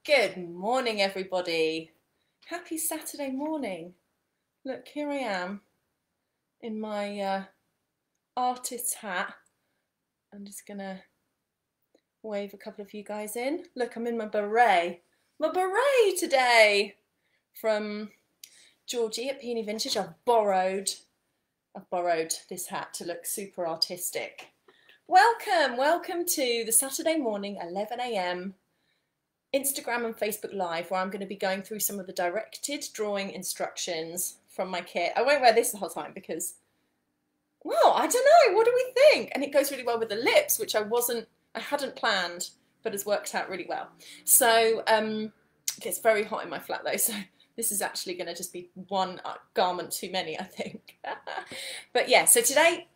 Good morning, everybody. Happy Saturday morning. Look, here I am in my artist's hat. I'm just gonna wave a couple of you guys in. Look, I'm in my beret. My beret today from Georgie at Peony Vintage. I've borrowed this hat to look super artistic. Welcome to the Saturday morning, 11 a.m. Instagram and Facebook Live, where I'm going to be going through some of the directed drawing instructions from my kit. I won't wear this the whole time because, well, I don't know, what do we think? And it goes really well with the lips, which I hadn't planned, but has worked out really well. So it gets very hot in my flat though, so this is actually going to just be one garment too many, I think. But yeah, so today,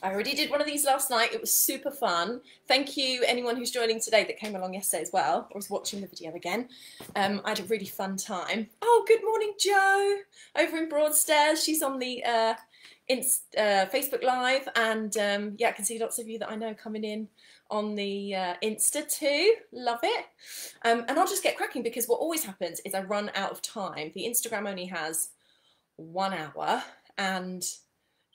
I already did one of these last night. It was super fun. Thank you anyone who's joining today that came along yesterday as well, or was watching the video again. I had a really fun time. Oh, good morning, Jo, over in Broadstairs. She's on the Facebook Live, and yeah, I can see lots of you that I know coming in on the Insta too. Love it. And I'll just get cracking because what always happens is I run out of time. The Instagram only has 1 hour, and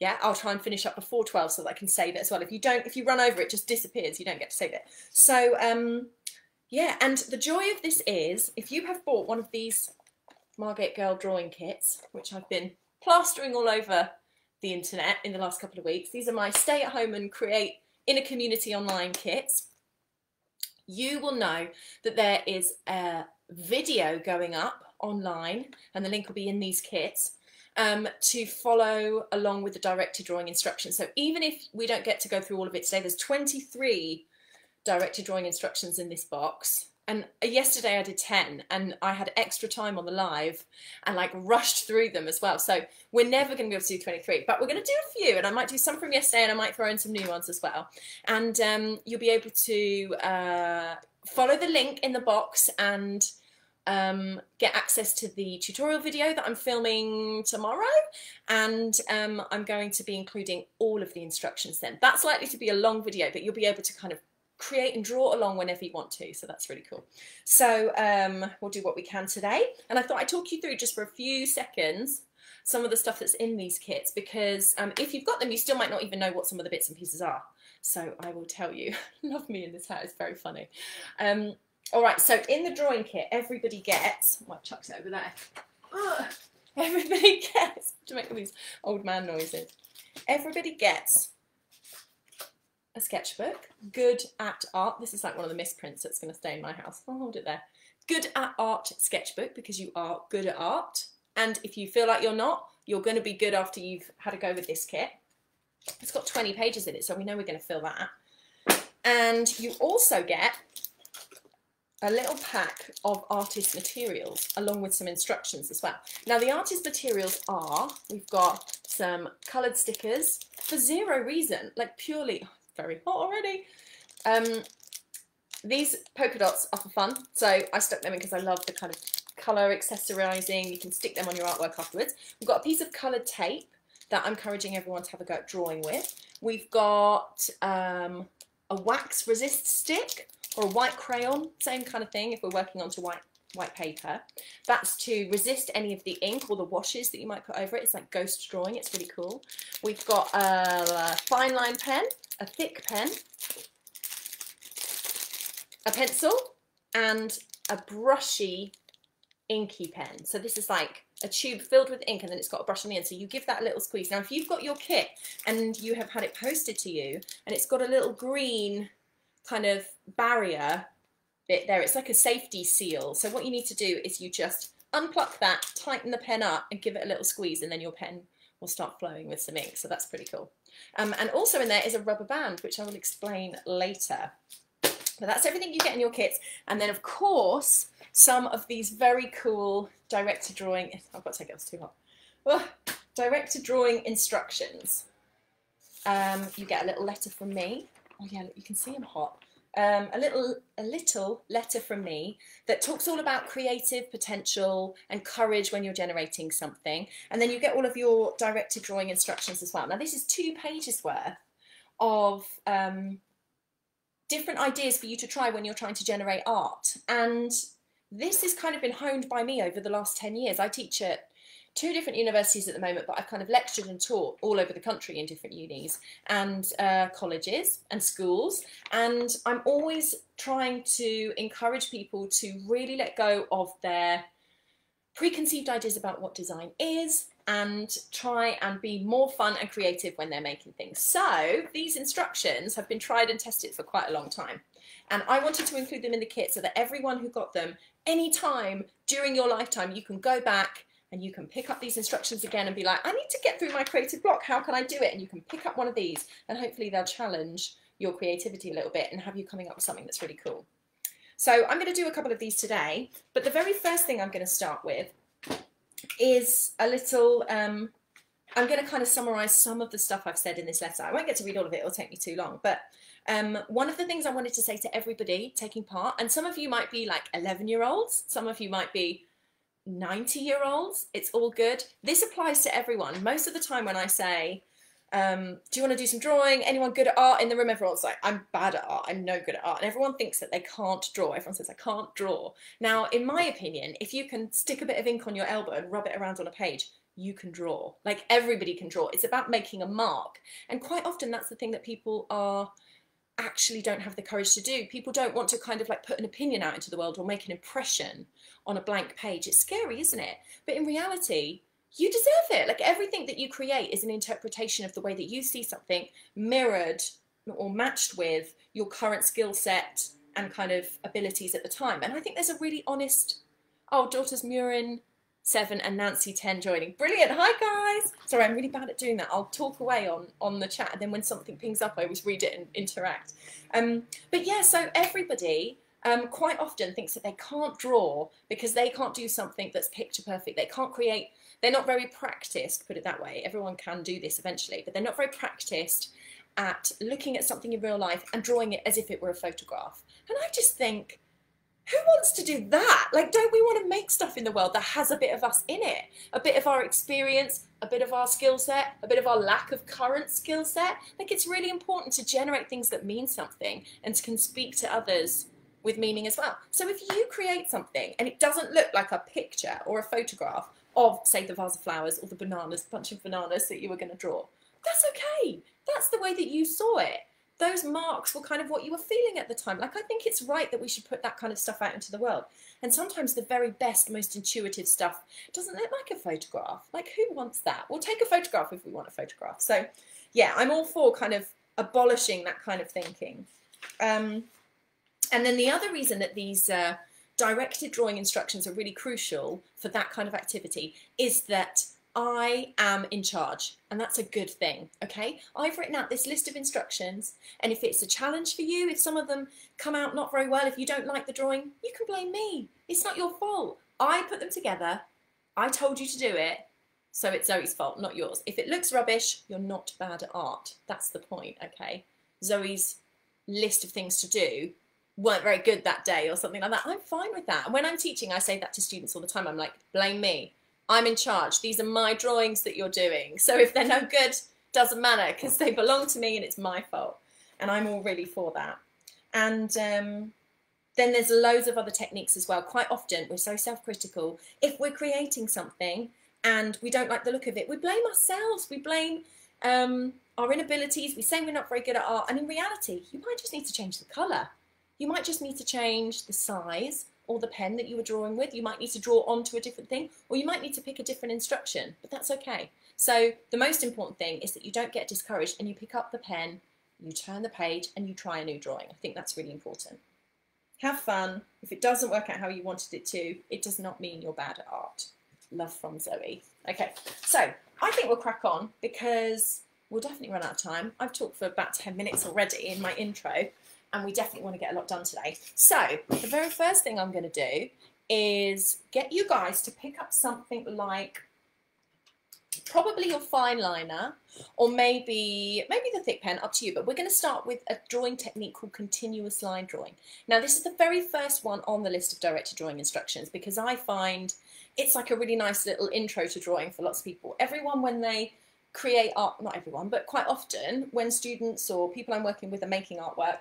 yeah, I'll try and finish up before 12 so that I can save it as well. If you run over, it just disappears. You don't get to save it. So, yeah, and the joy of this is, if you have bought one of these Margate Girl drawing kits, which I've been plastering all over the internet in the last couple of weeks, these are my stay at home and create in a community online kits. You will know that there is a video going up online, and the link will be in these kits, to follow along with the directed drawing instructions. So even if we don't get to go through all of it today, there's 23 directed drawing instructions in this box. And yesterday I did 10, and I had extra time on the live and like rushed through them as well. So we're never going to be able to do 23, but we're going to do a few, and I might do some from yesterday and I might throw in some new ones as well. And you'll be able to follow the link in the box and get access to the tutorial video that I'm filming tomorrow, and I'm going to be including all of the instructions then. That's likely to be a long video, but you'll be able to kind of create and draw along whenever you want to, so that's really cool. So we'll do what we can today, and I thought I'd talk you through just for a few seconds some of the stuff that's in these kits, because if you've got them, you still might not even know what some of the bits and pieces are. So I will tell you. Love me in this hat, it's very funny. All right, so in the drawing kit, everybody gets, I might chuck it over there. Ugh. Everybody gets, to make all these old man noises, everybody gets a sketchbook, Good at Art. This is like one of the misprints that's going to stay in my house. I'll hold it there. Good at Art sketchbook, because you are good at art. And if you feel like you're not, you're going to be good after you've had a go with this kit. It's got 20 pages in it, so we know we're going to fill that. And you also get a little pack of artist materials along with some instructions as well. Now the artist materials are, we've got some coloured stickers for zero reason, like purely, oh, it's very hot already. These polka dots are for fun, so I stuck them in because I love the kind of colour accessorising. You can stick them on your artwork afterwards. We've got a piece of coloured tape that I'm encouraging everyone to have a go at drawing with. We've got a wax resist stick, or a white crayon, same kind of thing if we're working onto white paper. That's to resist any of the ink or the washes that you might put over it. It's like ghost drawing, it's really cool. We've got a fine line pen, a thick pen, a pencil, and a brushy inky pen. So this is like a tube filled with ink, and then it's got a brush on the end, so you give that a little squeeze. Now if you've got your kit and you have had it posted to you and it's got a little green kind of barrier bit there, it's like a safety seal, so what you need to do is you just unpluck that, tighten the pen up and give it a little squeeze, and then your pen will start flowing with some ink, so that's pretty cool. And also in there is a rubber band, which I will explain later. But that's everything you get in your kits, and then of course some of these very cool directed drawing, I've got to take it, it's too hot. Ugh. Directed drawing instructions. You get a little letter from me. Oh yeah, look, you can see I'm hot. A little letter from me that talks all about creative potential and courage when you're generating something. And then you get all of your directed drawing instructions as well. Now this is 2 pages worth of different ideas for you to try when you're trying to generate art. And this has kind of been honed by me over the last 10 years. I teach at 2 different universities at the moment, but I've kind of lectured and taught all over the country in different unis and colleges and schools. And I'm always trying to encourage people to really let go of their preconceived ideas about what design is and try and be more fun and creative when they're making things. So these instructions have been tried and tested for quite a long time. And I wanted to include them in the kit so that everyone who got them anytime during your lifetime, you can go back and you can pick up these instructions again and be like, I need to get through my creative block. How can I do it? And you can pick up one of these and hopefully they'll challenge your creativity a little bit and have you coming up with something that's really cool. So I'm going to do a couple of these today, but the very first thing I'm going to start with is a little, I'm going to kind of summarize some of the stuff I've said in this letter. I won't get to read all of it, it'll take me too long, but one of the things I wanted to say to everybody taking part, and some of you might be like 11-year-olds, some of you might be 90-year-olds, it's all good. This applies to everyone. Most of the time when I say, do you want to do some drawing? Anyone good at art in the room? Everyone's like, I'm bad at art, I'm no good at art. And everyone thinks that they can't draw. Everyone says, I can't draw. Now, in my opinion, if you can stick a bit of ink on your elbow and rub it around on a page, you can draw. Like, everybody can draw. It's about making a mark. And quite often that's the thing that people actually don't have the courage to do. People don't want to kind of like put an opinion out into the world or make an impression on a blank page. It's scary, isn't it? But in reality, you deserve it. Like, everything that you create is an interpretation of the way that you see something, mirrored or matched with your current skill set and kind of abilities at the time. And I think there's a really honest, oh, daughters Murin 7 and Nancy 10 joining. Brilliant. Hi guys. Sorry, I'm really bad at doing that. I'll talk away on the chat, and then when something pings up I always read it and interact. But yeah, so everybody quite often thinks that they can't draw because they can't do something that's picture perfect. They can't create, they're not very practiced, put it that way. Everyone can do this eventually, but they're not very practiced at looking at something in real life and drawing it as if it were a photograph. And I just think, who wants to do that? Like, don't we want to make stuff in the world that has a bit of us in it? A bit of our experience, a bit of our skill set, a bit of our lack of current skill set. Like, it's really important to generate things that mean something and can speak to others with meaning as well. So if you create something and it doesn't look like a picture or a photograph of, say, the vase of flowers or the bananas, bunch of bananas that you were going to draw, that's okay. That's the way that you saw it. Those marks were kind of what you were feeling at the time. Like, I think it's right that we should put that kind of stuff out into the world. And sometimes the very best, most intuitive stuff doesn't look like a photograph. Like, who wants that? We'll take a photograph if we want a photograph. So yeah, I'm all for kind of abolishing that kind of thinking. And then the other reason that these directed drawing instructions are really crucial for that kind of activity is that I am in charge, and that's a good thing, okay? I've written out this list of instructions, and if it's a challenge for you, if some of them come out not very well, if you don't like the drawing, you can blame me. It's not your fault. I put them together, I told you to do it, so it's Zoe's fault, not yours. If it looks rubbish, you're not bad at art. That's the point, okay? Zoe's list of things to do weren't very good that day or something like that. I'm fine with that. And when I'm teaching, I say that to students all the time. I'm like, blame me. I'm in charge. These are my drawings that you're doing. So if they're no good, doesn't matter, because they belong to me and it's my fault. And I'm all really for that. And then there's loads of other techniques as well. Quite often, we're so self-critical. If we're creating something and we don't like the look of it, we blame ourselves. We blame our inabilities. We say we're not very good at art. And in reality, you might just need to change the colour. You might just need to change the size or the pen that you were drawing with. You might need to draw onto a different thing, or you might need to pick a different instruction, but that's okay. So the most important thing is that you don't get discouraged and you pick up the pen, you turn the page and you try a new drawing. I think that's really important. Have fun. If it doesn't work out how you wanted it to, it does not mean you're bad at art. Love from Zoe. Okay, so I think we'll crack on because we'll definitely run out of time. I've talked for about 10 minutes already in my intro, and we definitely want to get a lot done today. So the very first thing I'm going to do is get you guys to pick up something like probably your fine liner, or maybe the thick pen, up to you. But we're going to start with a drawing technique called continuous line drawing. Now, this is the very first one on the list of directed drawing instructions because I find it's like a really nice little intro to drawing for lots of people. Everyone, when they create art, not everyone, but quite often when students or people I'm working with are making artwork,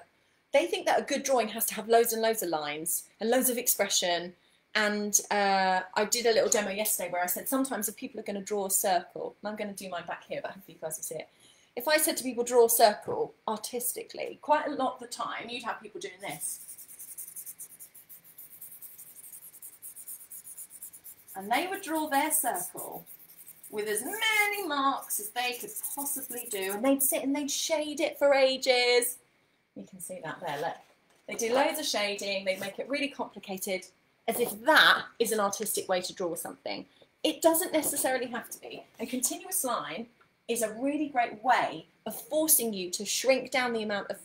they think that a good drawing has to have loads and loads of lines and loads of expression And I did a little demo yesterday where I said sometimes if people are going to draw a circle, and I'm going to do mine back here, but hopefully you guys will see it. If I said to people draw a circle artistically, quite a lot of the time you'd have people doing this. And they would draw their circle with as many marks as they could possibly do, and they'd sit and they'd shade it for ages. You can see that there, look. They do loads of shading, they make it really complicated, as if that is an artistic way to draw something. It doesn't necessarily have to be. A continuous line is a really great way of forcing you to shrink down the amount of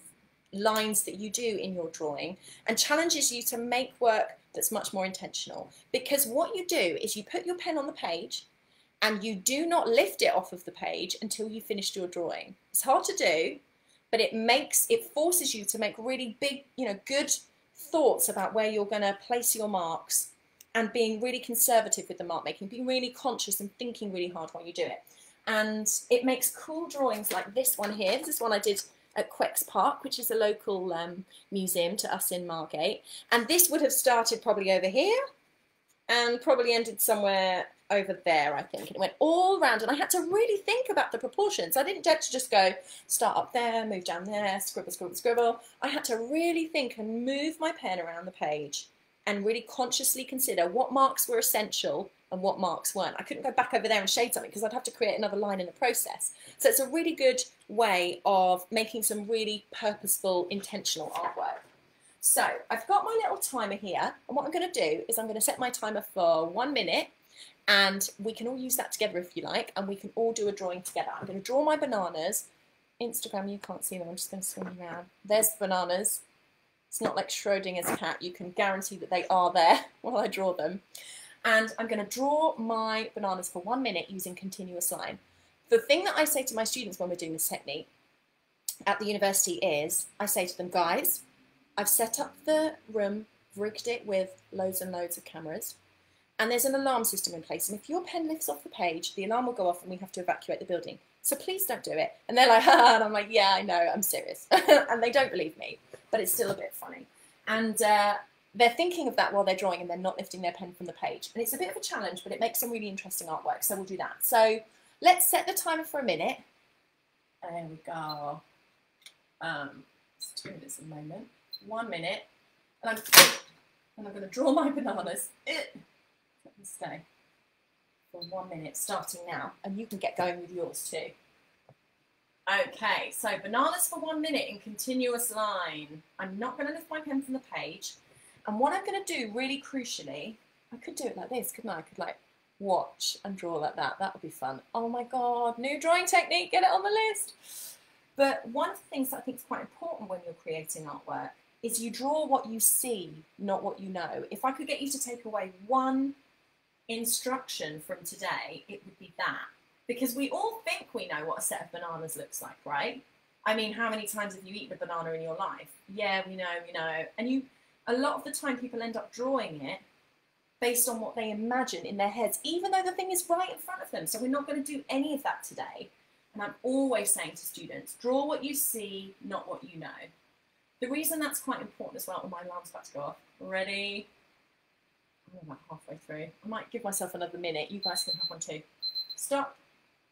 lines that you do in your drawing and challenges you to make work that's much more intentional. Because what you do is you put your pen on the page and you do not lift it off of the page until you've finished your drawing. It's hard to do, but it forces you to make really big, good thoughts about where you're going to place your marks and being really conservative with the mark making, being really conscious and thinking really hard while you do it. And it makes cool drawings like this one here. This is one I did at Quex Park, which is a local museum to us in Margate. And this would have started probably over here and probably ended somewhere over there, I think. And it went all around, and I had to really think about the proportions. I didn't get to just go start up there, move down there, scribble, scribble, scribble. I had to really think and move my pen around the page and really consciously consider what marks were essential and what marks weren't. I couldn't go back over there and shade something because I'd have to create another line in the process. So it's a really good way of making some really purposeful, intentional artwork. So I've got my little timer here, and what I'm going to do is I'm going to set my timer for 1 minute, and we can all use that together if you like, and we can all do a drawing together. I'm going to draw my bananas. Instagram, you can't see them, I'm just going to swing them around. There's the bananas. It's not like Schrodinger's cat, you can guarantee that they are there while I draw them. And I'm going to draw my bananas for 1 minute using continuous line. The thing that I say to my students when we're doing this technique at the university is, I say to them, guys, I've set up the room, rigged it with loads and loads of cameras, and there's an alarm system in place, and if your pen lifts off the page, the alarm will go off and we have to evacuate the building. So please don't do it. And they're like, haha, and I'm like, yeah, I know, I'm serious. And they don't believe me, but it's still a bit funny. And they're thinking of that while they're drawing, and they're not lifting their pen from the page. And it's a bit of a challenge, but it makes some really interesting artwork, so we'll do that. So let's set the timer for a minute. There we go. Let's do this in a moment. 1 minute. And I'm going to draw my bananas. Let me stay for 1 minute, starting now. And you can get going with yours too. Okay, so bananas for 1 minute in continuous line. I'm not going to lift my pen from the page. And what I'm going to do, really crucially, I could do it like this, couldn't I? I could like watch and draw like that. That would be fun. Oh my God, new drawing technique, get it on the list. But one of the things that I think is quite important when you're creating artwork is you draw what you see, not what you know. If I could get you to take away one instruction from today, it would be that. Because we all think we know what a set of bananas looks like, right? I mean, how many times have you eaten a banana in your life? Yeah, we know, we know. And a lot of the time people end up drawing it based on what they imagine in their heads, even though the thing is right in front of them. So we're not going to do any of that today. And I'm always saying to students, draw what you see, not what you know. The reason that's quite important as well, oh, my alarm's about to go off. Ready? I'm about halfway through. I might give myself another minute. You guys can have one too. Stop.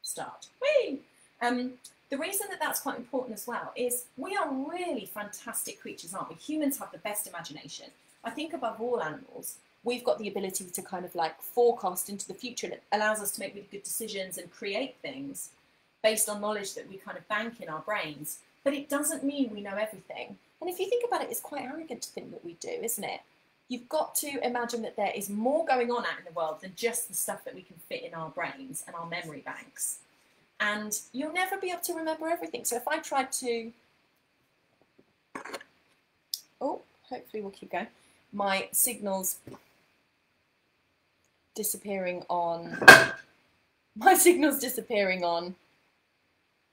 Start. Whee! The reason that that's quite important as well is we are really fantastic creatures, aren't we? Humans have the best imagination. I think above all animals, we've got the ability to kind of like forecast into the future, and it allows us to make really good decisions and create things based on knowledge that we kind of bank in our brains. But it doesn't mean we know everything. And if you think about it, it's quite arrogant to think that we do, isn't it? You've got to imagine that there is more going on out in the world than just the stuff that we can fit in our brains and our memory banks. And you'll never be able to remember everything. So if I tried to, oh, hopefully we'll keep going. My signal's disappearing on,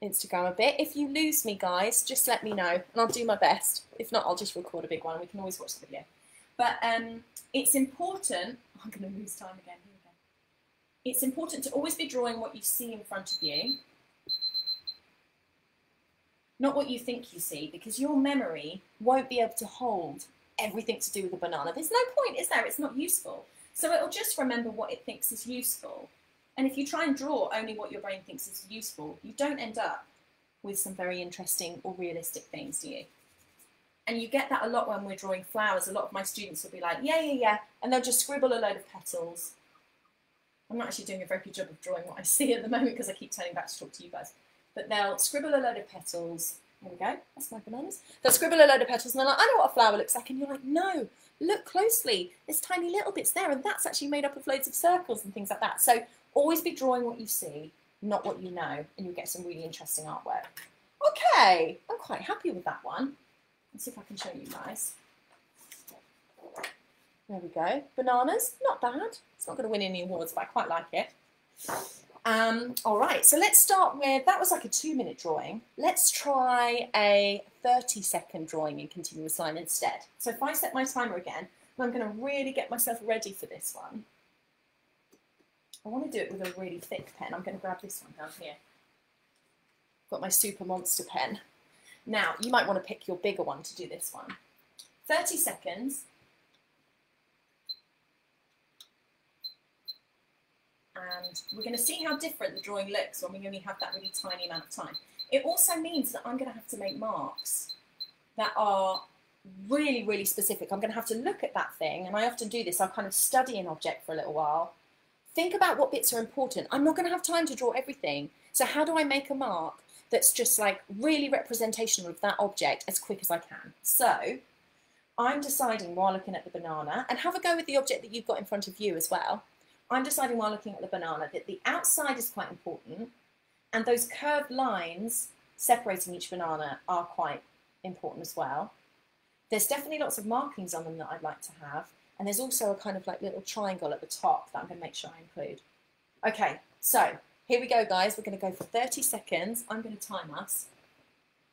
Instagram a bit. If you lose me, guys, just let me know and I'll do my best. If not, I'll just record a big one. We can always watch the video. But it's important, I'm going to lose time again. Here we go. It's important to always be drawing what you see in front of you, not what you think you see, because your memory won't be able to hold everything to do with the banana. There's no point, is there? It's not useful. So it'll just remember what it thinks is useful. And if you try and draw only what your brain thinks is useful, you don't end up with some very interesting or realistic things, do you? And you get that a lot when we're drawing flowers. A lot of my students will be like, yeah, yeah, yeah, and they'll just scribble a load of petals. I'm not actually doing a very good job of drawing what I see at the moment because I keep turning back to talk to you guys. But they'll scribble a load of petals. There we go, that's my bananas. They'll scribble a load of petals and they're like, I know what a flower looks like. And you're like, no, look closely. There's tiny little bits there and that's actually made up of loads of circles and things like that. So always be drawing what you see, not what you know, and you'll get some really interesting artwork. Okay, I'm quite happy with that one. Let's see if I can show you guys. There we go. Bananas, not bad. It's not going to win any awards, but I quite like it. All right, so let's start with, that was like a 2-minute drawing. Let's try a 30-second drawing in continuous line instead. So if I set my timer again, I'm going to really get myself ready for this one. I want to do it with a really thick pen. I'm going to grab this one down here. Got my Super Monster pen. Now, you might want to pick your bigger one to do this one. 30 seconds. And we're going to see how different the drawing looks when we only have that really tiny amount of time. It also means that I'm going to have to make marks that are really, really specific. I'm going to have to look at that thing, and I often do this. I'll kind of study an object for a little while. Think about what bits are important. I'm not going to have time to draw everything. So how do I make a mark that's just like really representational of that object as quick as I can? So I'm deciding while looking at the banana, and have a go with the object that you've got in front of you as well. I'm deciding while looking at the banana that the outside is quite important, and those curved lines separating each banana are quite important as well. There's definitely lots of markings on them that I'd like to have, and there's also a kind of like little triangle at the top that I'm going to make sure I include. Okay, so here we go, guys. We're going to go for 30 seconds. I'm going to time us.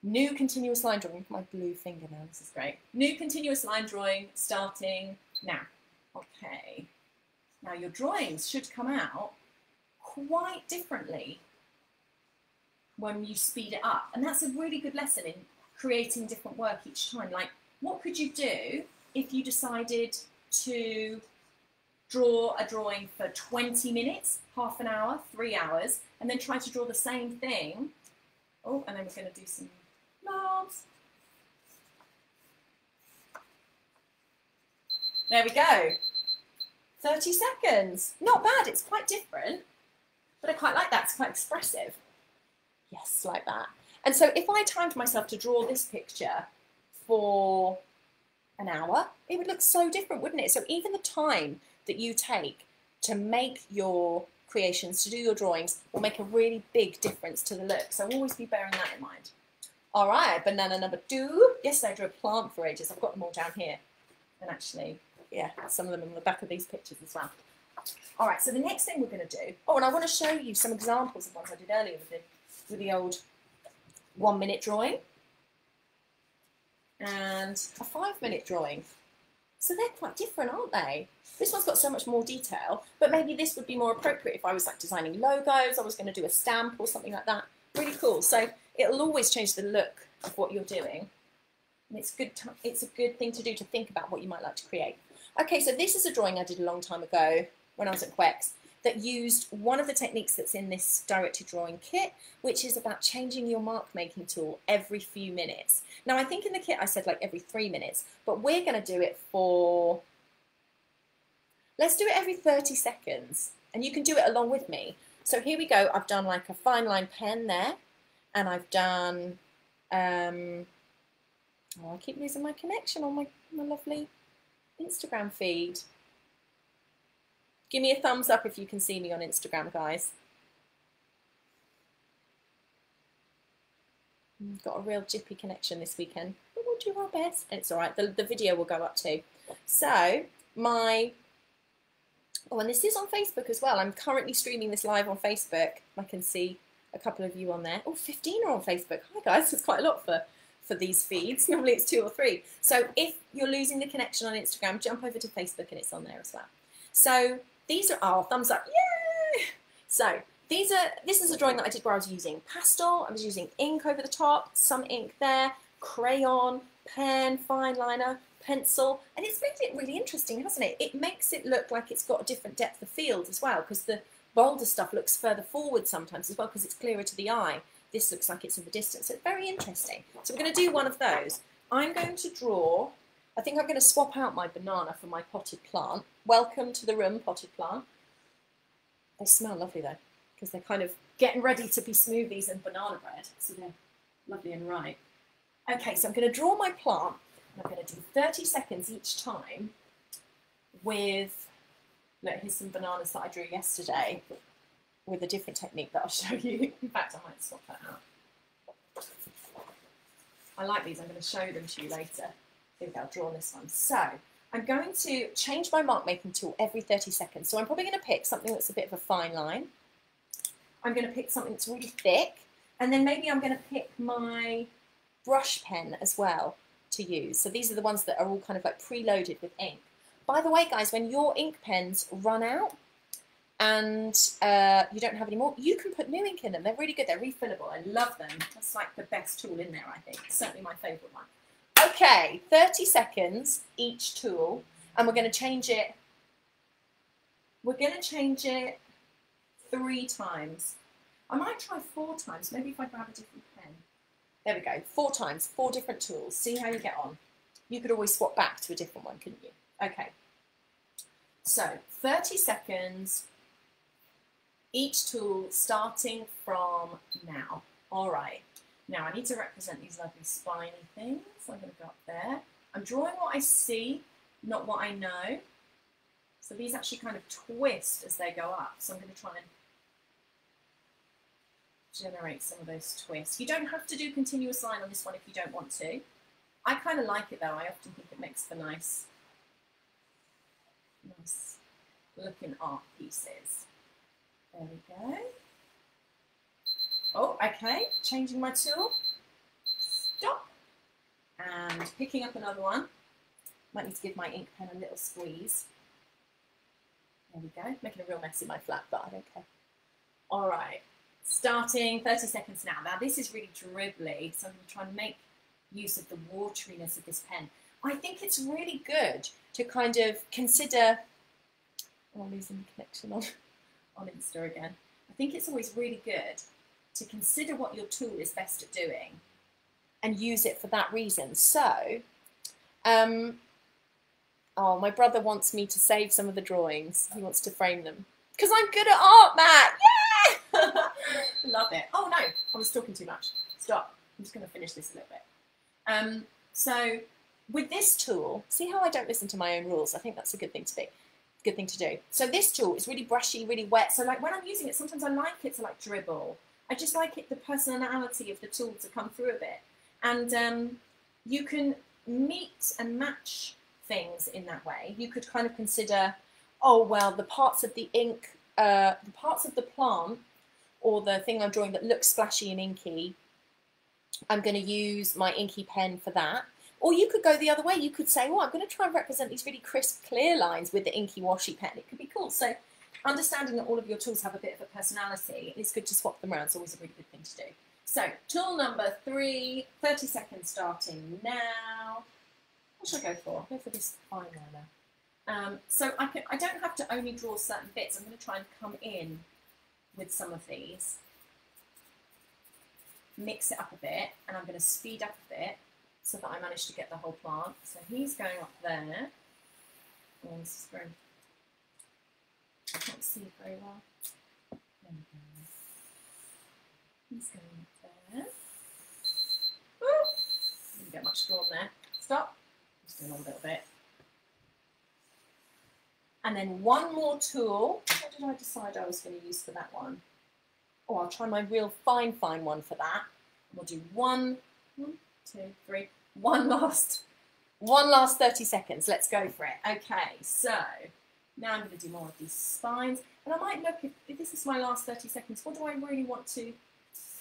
New continuous line drawing. Look at my blue finger now. This is great. New continuous line drawing starting now. Okay. Now your drawings should come out quite differently when you speed it up. And that's a really good lesson in creating different work each time. Like, what could you do if you decided to draw a drawing for 20 minutes, half an hour, 3 hours, and then try to draw the same thing. Oh, and then we're going to do some knobs. There we go. 30 seconds. Not bad. It's quite different, but I quite like that. It's quite expressive. Yes, like that. And so if I timed myself to draw this picture for an hour, it would look so different, wouldn't it? So even the time that you take to make your creations, to do your drawings, will make a really big difference to the look. So always be bearing that in mind. All right, banana number 2. Yes, I drew a plant for ages. I've got them all down here. And actually, yeah, some of them on the back of these pictures as well. All right, so the next thing we're going to do, oh, and I want to show you some examples of ones I did earlier with the old 1-minute drawing and a 5-minute drawing. So they're quite different, aren't they? This one's got so much more detail, but maybe this would be more appropriate if I was like designing logos, I was going to do a stamp or something like that. Really cool. So it'll always change the look of what you're doing. And it's a good thing to do, to think about what you might like to create. Okay, so this is a drawing I did a long time ago when I was at Quex that used one of the techniques that's in this directed drawing kit, which is about changing your mark making tool every few minutes. Now I think in the kit I said like every 3 minutes, but we're going to do it for, let's do it every 30 seconds, and you can do it along with me. So here we go. I've done like a fine line pen there, and I've done, oh, I keep losing my connection on my lovely Instagram feed. Give me a thumbs up if you can see me on Instagram, guys. Got a real jippy connection this weekend, but we'll do our best. And it's all right, the video will go up too. So my, oh, and this is on Facebook as well. I'm currently streaming this live on Facebook. I can see a couple of you on there. Oh, 15 are on Facebook. Hi guys, it's quite a lot for these feeds. Normally it's 2 or 3. So if you're losing the connection on Instagram, jump over to Facebook and it's on there as well. So these are, oh, thumbs up, yay! So this is a drawing that I did where I was using pastel, I was using ink over the top, some ink there, crayon, pen, fine liner, pencil, and it's made it really interesting, hasn't it? It makes it look like it's got a different depth of field as well, because the bolder stuff looks further forward sometimes as well, because it's clearer to the eye. This looks like it's in the distance, so it's very interesting. So we're going to do one of those. I'm going to draw, I think I'm going to swap out my banana for my potted plant. Welcome to the room, potted plant. They smell lovely though, because they're kind of getting ready to be smoothies and banana bread, so they're lovely and ripe. Okay, so I'm going to draw my plant, and I'm going to do 30 seconds each time with, look, here's some bananas that I drew yesterday with a different technique that I'll show you. In fact, I might swap that out. I like these, I'm going to show them to you later. I think I'll draw on this one. So, I'm going to change my mark making tool every 30 seconds. So I'm probably going to pick something that's a bit of a fine line. I'm going to pick something that's really thick, and then maybe I'm going to pick my brush pen as well to use. So these are the ones that are all kind of like preloaded with ink. By the way, guys, when your ink pens run out and you don't have any more, you can put new ink in them. They're really good. They're refillable. I love them. That's like the best tool in there, I think. Certainly my favourite one. Okay, 30 seconds each tool, and we're going to change it. We're going to change it 3 times. I might try 4 times, maybe if I grab a different pen. There we go, 4 times, 4 different tools. See how you get on. You could always swap back to a different one, couldn't you? Okay, so 30 seconds, each tool starting from now. All right, now I need to represent these lovely spiny things. I'm going to go up there. I'm drawing what I see, not what I know. So these actually kind of twist as they go up. So I'm going to try and generate some of those twists. You don't have to do continuous line on this one if you don't want to. I kind of like it though. I often think it makes for nice looking art pieces. There we go. Oh, okay. Changing my tool. Stop. And picking up another one. Might need to give my ink pen a little squeeze. There we go. Making a real mess in my flat, but I don't care. All right. Starting 30 seconds now. Now this is really dribbly, so I'm going to try and make use of the wateriness of this pen. I think it's really good to kind of consider, oh, I'm losing the connection on Insta again. I think it's always really good to consider what your tool is best at doing and use it for that reason. So, oh, my brother wants me to save some of the drawings. He wants to frame them. Because I'm good at art, Matt! Yeah! Love it. Oh no, I was talking too much. Stop. I'm just going to finish this a little bit. So with this tool, see how I don't listen to my own rules? I think that's a good thing to do. So this tool is really brushy, really wet. So like when I'm using it, sometimes I like it to like dribble. I just like it, the personality of the tool to come through a bit. And you can meet and match things in that way. You could kind of consider, oh, well, the parts of the ink, the parts of the plant or the thing I'm drawing that looks splashy and inky, I'm going to use my inky pen for that. Or you could go the other way. You could say, well, I'm going to try and represent these really crisp, clear lines with the inky washy pen. It could be cool. So understanding that all of your tools have a bit of a personality, it's good to swap them around. It's always a really good thing to do. So tool number 3, 30 seconds starting now. What should I go for? I'll go for this fine liner. So I don't have to only draw certain bits. I'm going to try and come in with some of these, mix it up a bit, and I'm going to speed up a bit so that I manage to get the whole plant. So he's going up there. Oh, this is very, I can't see it very well. There we go. He's going up there. Woo! Didn't get much drawn there. Stop. Just doing on a little bit. And then one more tool. What did I decide I was going to use for that one? Oh, I'll try my real fine one for that. And we'll do one, 2, 3, one last 30 seconds. Let's go for it. Okay, so now I'm going to do more of these spines. And I might look, if this is my last 30 seconds, what do I really want to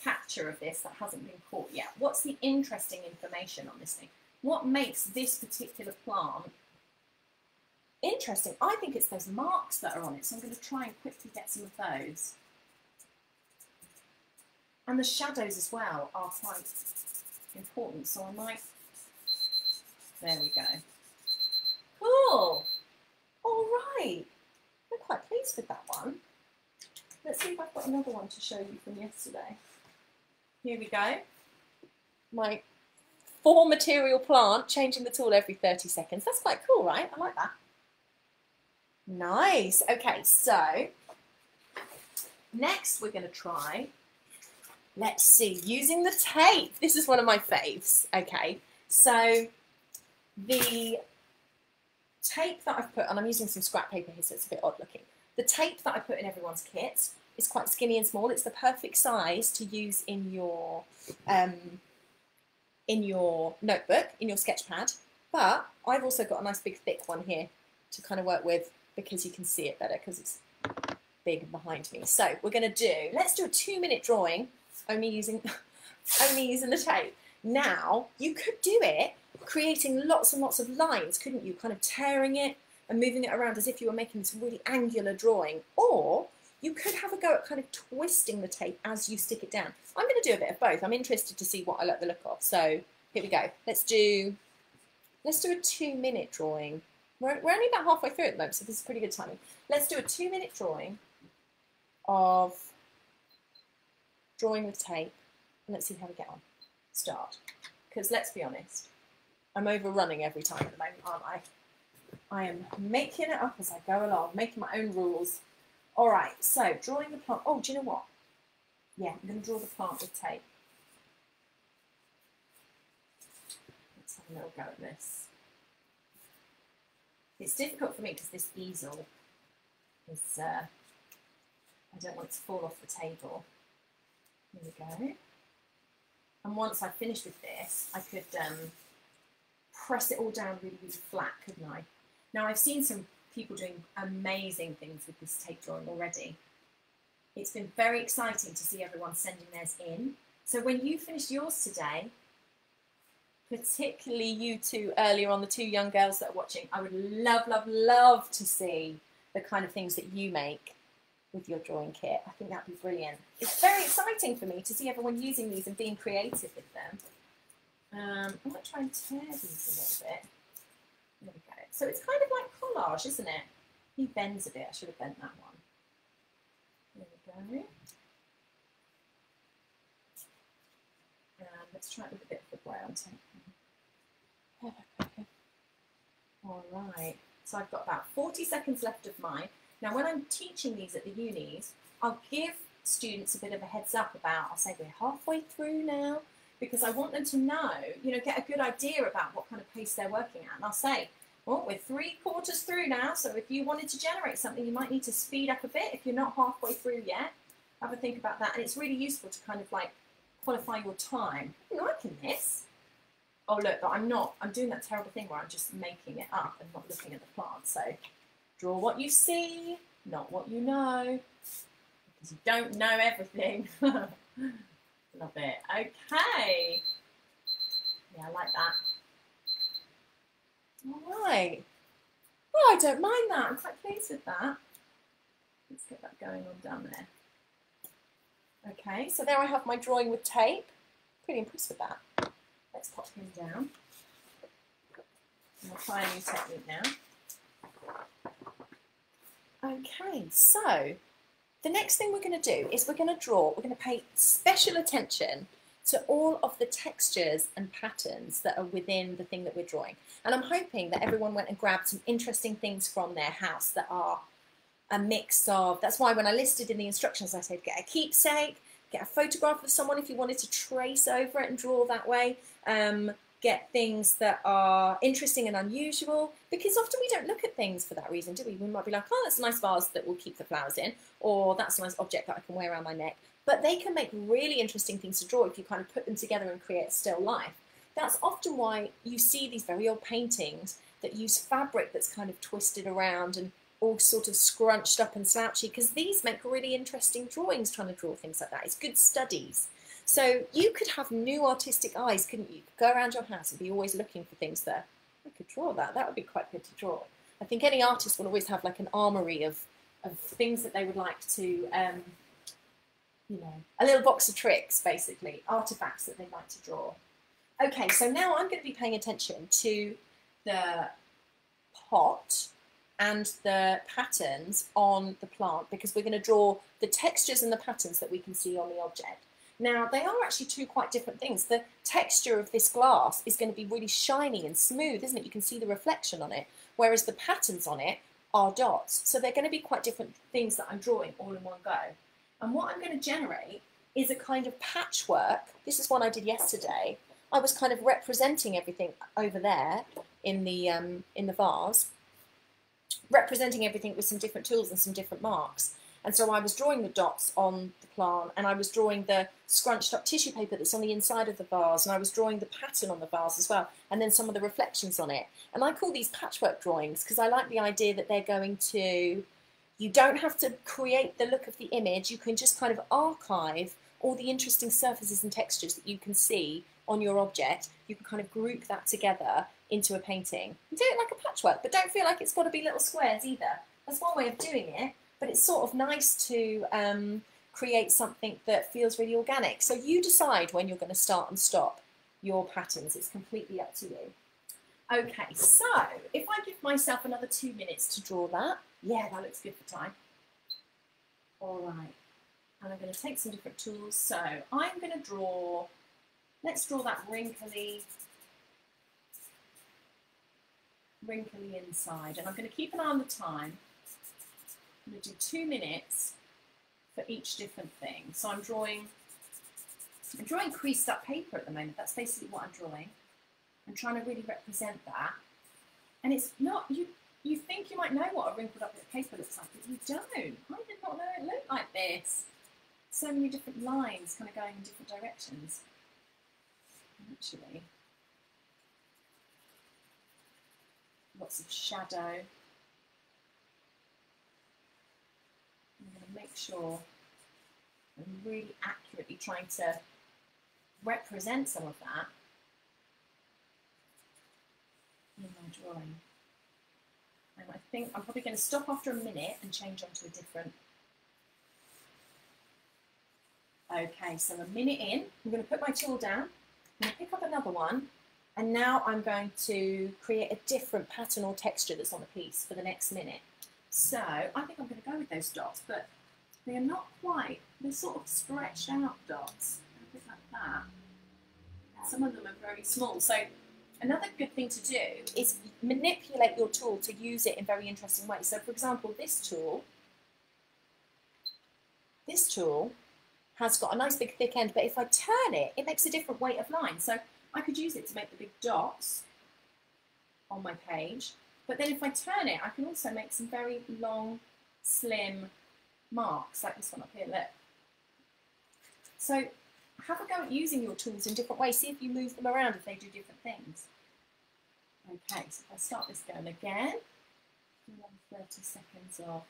capture of this that hasn't been caught yet? What's the interesting information on this thing? What makes this particular plant interesting? I think it's those marks that are on it, so I'm going to try and quickly get some of those. And the shadows as well are quite important, so I might, there we go. Cool. All right. I'm quite pleased with that one. Let's see if I've got another one to show you from yesterday. Here we go. My 4 material plant, changing the tool every 30 seconds. That's quite cool, right? I like that. Nice. Okay, so next we're going to try, let's see, using the tape. This is one of my faves. Okay, so the tape that I've put, and I'm using some scrap paper here, so it's a bit odd looking. The tape that I put in everyone's kit is quite skinny and small. It's the perfect size to use in your notebook, in your sketch pad. But I've also got a nice big thick one here to kind of work with because you can see it better because it's big behind me. So we're going to do, let's do a 2-minute drawing only using the tape. Now, you could do it creating lots and lots of lines, couldn't you? Kind of tearing it and moving it around as if you were making this really angular drawing. Or you could have a go at kind of twisting the tape as you stick it down. I'm going to do a bit of both. I'm interested to see what I like the look of. So here we go. Let's do a 2-minute drawing. We're only about halfway through at the moment, so this is pretty good timing. Let's do a 2-minute drawing of drawing with tape. And let's see how we get on. Start. Because let's be honest, I'm overrunning every time at the moment, aren't I? I am making it up as I go along, making my own rules. All right, so drawing the plant. Oh, do you know what? Yeah, I'm going to draw the plant with tape. Let's have a little go at this. It's difficult for me because this easel is, I don't want it to fall off the table. Here we go. And once I've finished with this, I could press it all down really, really flat, couldn't I? Now, I've seen some people doing amazing things with this tape drawing already. It's been very exciting to see everyone sending theirs in. So when you finished yours today, particularly you two earlier on, the 2 young girls that are watching, I would love, love, love to see the kind of things that you make with your drawing kit. I think that'd be brilliant. It's very exciting for me to see everyone using these and being creative with them. I might try and tear these a little bit. There we go. So it's kind of like collage, isn't it? He bends a bit. I should have bent that one. There we go. Let's try it with a bit of the brown tape. All right. So I've got about 40 seconds left of mine. Now, when I'm teaching these at the unis, I'll give students a bit of a heads up about, I'll say we're halfway through now, because I want them to know, you know, get a good idea about what kind of pace they're working at. And I'll say, well, we're 3/4 through now, so if you wanted to generate something, you might need to speed up a bit. If you're not halfway through yet, have a think about that. And it's really useful to kind of like qualify your time. I'm liking this. Oh, look, but I'm not. I'm doing that terrible thing where I'm just making it up and not looking at the plant. So draw what you see, not what you know, because you don't know everything. Love it. Okay. Yeah, I like that. All right. Oh, I don't mind that. I'm quite pleased with that. Let's get that going on down there. Okay, so there I have my drawing with tape. Pretty impressed with that. Let's pop him down. I'll try a new technique now. Okay, so the next thing we're going to do is we're going to pay special attention to all of the textures and patterns that are within the thing that we're drawing. And I'm hoping that everyone went and grabbed some interesting things from their house that are a mix of, that's why when I listed in the instructions I said get a keepsake, get a photograph of someone if you wanted to trace over it and draw that way, get things that are interesting and unusual, because often we don't look at things for that reason, do we? We might be like, oh, that's a nice vase that will keep the flowers in, or that's a nice object that I can wear around my neck. But they can make really interesting things to draw if you kind of put them together and create a still life. That's often why you see these very old paintings that use fabric that's kind of twisted around and all sort of scrunched up and slouchy, because these make really interesting drawings trying to draw things like that. It's good studies. So you could have new artistic eyes, couldn't you? Go around your house and be always looking for things that, I could draw that. That would be quite good to draw. I think any artist will always have like an armory of things that they would like to, you know, a little box of tricks, basically, artifacts that they like to draw. Okay, so now I'm going to be paying attention to the pot and the patterns on the plant, because we're going to draw the textures and the patterns that we can see on the object. Now, they are actually two quite different things. The texture of this glass is going to be really shiny and smooth, isn't it? You can see the reflection on it, whereas the patterns on it are dots. So they're going to be quite different things that I'm drawing all in one go. And what I'm going to generate is a kind of patchwork. This is one I did yesterday. I was kind of representing everything over there in the vase, representing everything with some different tools and some different marks. And so I was drawing the dots on the plant, and I was drawing the scrunched up tissue paper that's on the inside of the vase, and I was drawing the pattern on the vase as well, and then some of the reflections on it. And I call these patchwork drawings because I like the idea that they're going to, you don't have to create the look of the image, you can just kind of archive all the interesting surfaces and textures that you can see on your object. You can kind of group that together into a painting. And do it like a patchwork, but don't feel like it's got to be little squares either. That's one way of doing it. But it's sort of nice to create something that feels really organic. So you decide when you're going to start and stop your patterns. It's completely up to you. Okay, so if I give myself another 2 minutes to draw that, yeah, that looks good for time. All right, and I'm going to take some different tools. So I'm going to draw, let's draw that wrinkly inside, and I'm going to keep an eye on the time. I'm going to do 2 minutes for each different thing. So I'm drawing creased up paper at the moment. That's basically what I'm drawing. I'm trying to really represent that. And it's not, you think you might know what a wrinkled up bit of paper looks like, but you don't. I did not know it looked like this. So many different lines kind of going in different directions. Actually, lots of shadow. I'm going to make sure I'm really accurately trying to represent some of that in my drawing. And I think I'm probably going to stop after a minute and change on to a different. Okay, so a minute in, I'm going to put my tool down, I'm going to pick up another one, and now I'm going to create a different pattern or texture that's on the piece for the next minute. So I think I'm going to go with those dots, but they are not quite, they're sort of stretched out dots, a bit like that. Some of them are very small. So another good thing to do is manipulate your tool to use it in very interesting ways. So for example, this tool has got a nice big thick end, but if I turn it, it makes a different weight of line. So I could use it to make the big dots on my page. But then if I turn it, I can also make some very long, slim marks, like this one up here, look. So have a go at using your tools in different ways. See if you move them around, if they do different things. Okay, so if I start this going again, another 30 seconds of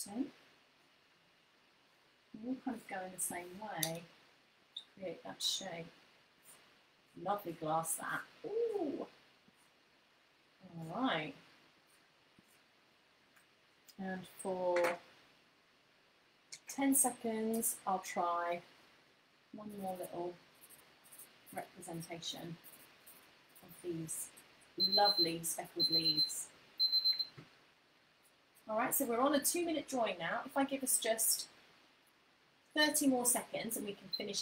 pattern. They all kind of go in the same way to create that shape. Lovely glass, that. Ooh. All right. And for 10 seconds, I'll try one more little representation of these lovely speckled leaves. All right, so we're on a 2-minute drawing now. If I give us just 30 more seconds and we can finish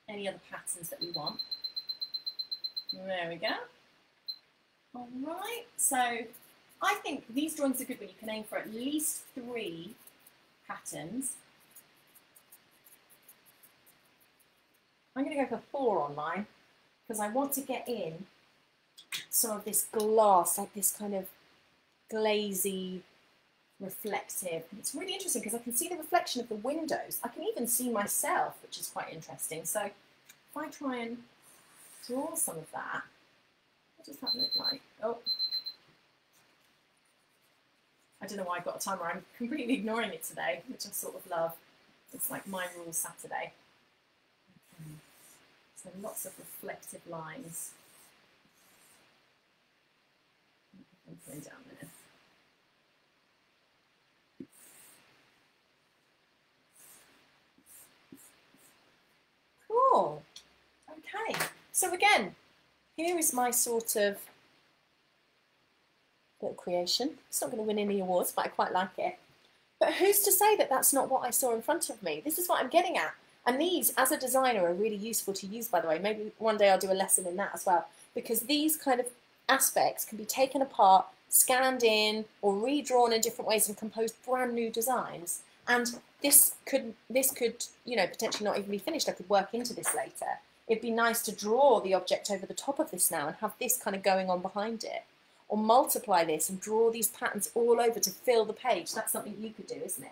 any other patterns that we want. There we go. All right, so I think these drawings are good when you can aim for at least 3 patterns. I'm going to go for 4 on mine because I want to get in some of this glass, like this kind of glazy, reflective. And it's really interesting because I can see the reflection of the windows. I can even see myself, which is quite interesting. So if I try and draw some of that, what does that look like? Oh, I don't know why I've got a timer. I'm completely ignoring it today, which I sort of love. It's like my rule Saturday. Okay. So lots of reflective lines. Going down there. Cool. Okay. So again, here is my sort of little creation. It's not going to win any awards, but I quite like it. But who's to say that that's not what I saw in front of me? This is what I'm getting at. And these, as a designer, are really useful to use, by the way. Maybe one day I'll do a lesson in that as well, because these kind of aspects can be taken apart, scanned in, or redrawn in different ways and compose brand new designs. And this could, you know, potentially not even be finished. I could work into this later. It'd be nice to draw the object over the top of this now and have this kind of going on behind it. Or multiply this and draw these patterns all over to fill the page. That's something you could do, isn't it?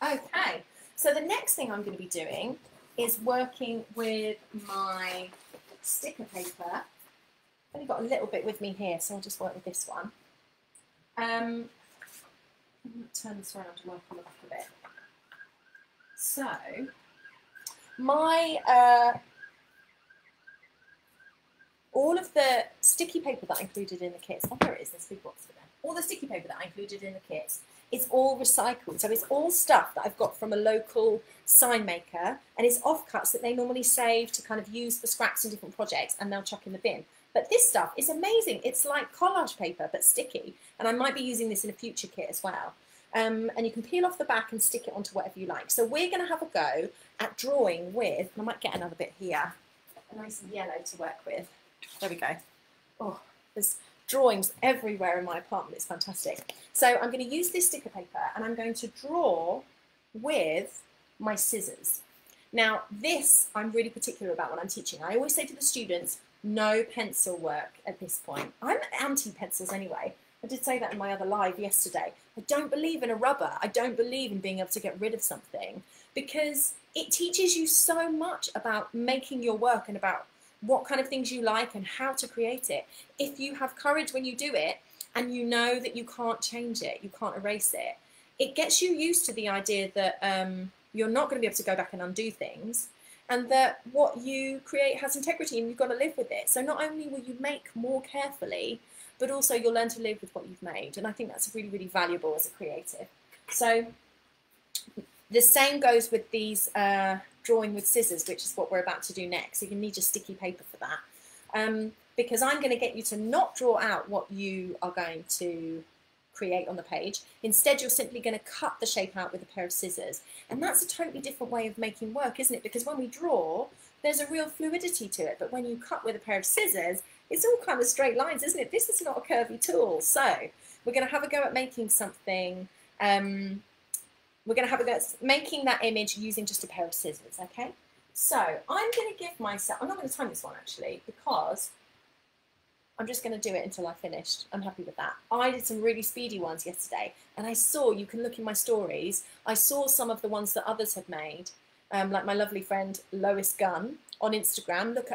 Okay, so the next thing I'm going to be doing is working with my sticker paper. I've only got a little bit with me here, so I'll just work with this one. I'm going to turn this around and work on the back of it. So, my all of the sticky paper that I included in the kits, oh there it is, there's a big box for them. All the sticky paper that I included in the kits is all recycled. So it's all stuff that I've got from a local sign maker, and it's offcuts that they normally save to kind of use for scraps in different projects and they'll chuck in the bin. But this stuff is amazing. It's like collage paper, but sticky. And I might be using this in a future kit as well. And you can peel off the back and stick it onto whatever you like. So we're going to have a go at drawing with, and I might get another bit here, a nice yellow to work with. There we go. Oh, there's drawings everywhere in my apartment. It's fantastic. So I'm going to use this sticker paper and I'm going to draw with my scissors. Now this I'm really particular about when I'm teaching. I always say to the students, no pencil work at this point. I'm anti-pencils anyway. I did say that in my other live yesterday. I don't believe in a rubber. I don't believe in being able to get rid of something because it teaches you so much about making your work and about what kind of things you like and how to create it. If you have courage when you do it and you know that you can't change it, you can't erase it, it gets you used to the idea that you're not going to be able to go back and undo things and that what you create has integrity and you've got to live with it. So not only will you make more carefully, but also you'll learn to live with what you've made. And I think that's really, really valuable as a creative. So the same goes with these drawing with scissors, which is what we're about to do next. So you need your sticky paper for that. Because I'm going to get you to not draw out what you are going to create on the page. Instead, you're simply going to cut the shape out with a pair of scissors. And that's a totally different way of making work, isn't it? Because when we draw, there's a real fluidity to it. But when you cut with a pair of scissors, it's all kind of straight lines, isn't it? This is not a curvy tool. So we're going to have a go at making something. We're going to have a go at making that image using just a pair of scissors, okay? So I'm going to give myself, I'm not going to time this one actually, because I'm just going to do it until I finished. I'm happy with that. I did some really speedy ones yesterday, and I saw, you can look in my stories, I saw some of the ones that others had made, like my lovely friend Lois Gunn on Instagram. Look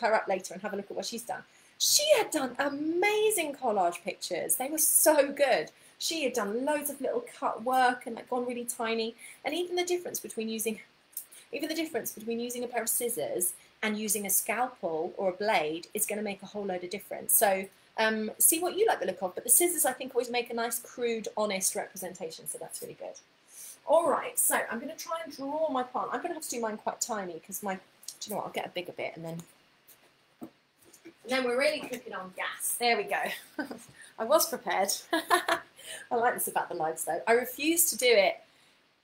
her up later and have a look at what she's done. She had done amazing collage pictures. They were so good. She had done loads of little cut work and like gone really tiny. And even the difference between using a pair of scissors and using a scalpel or a blade is going to make a whole load of difference. So see what you like the look of. But the scissors, I think, always make a nice, crude, honest representation. So that's really good. All right, so I'm going to try and draw my plant. I'm going to have to do mine quite tiny because do you know what? I'll get a bigger bit and then we're really cooking on gas. There we go. I was prepared. I like this about the lives though. I refuse to do it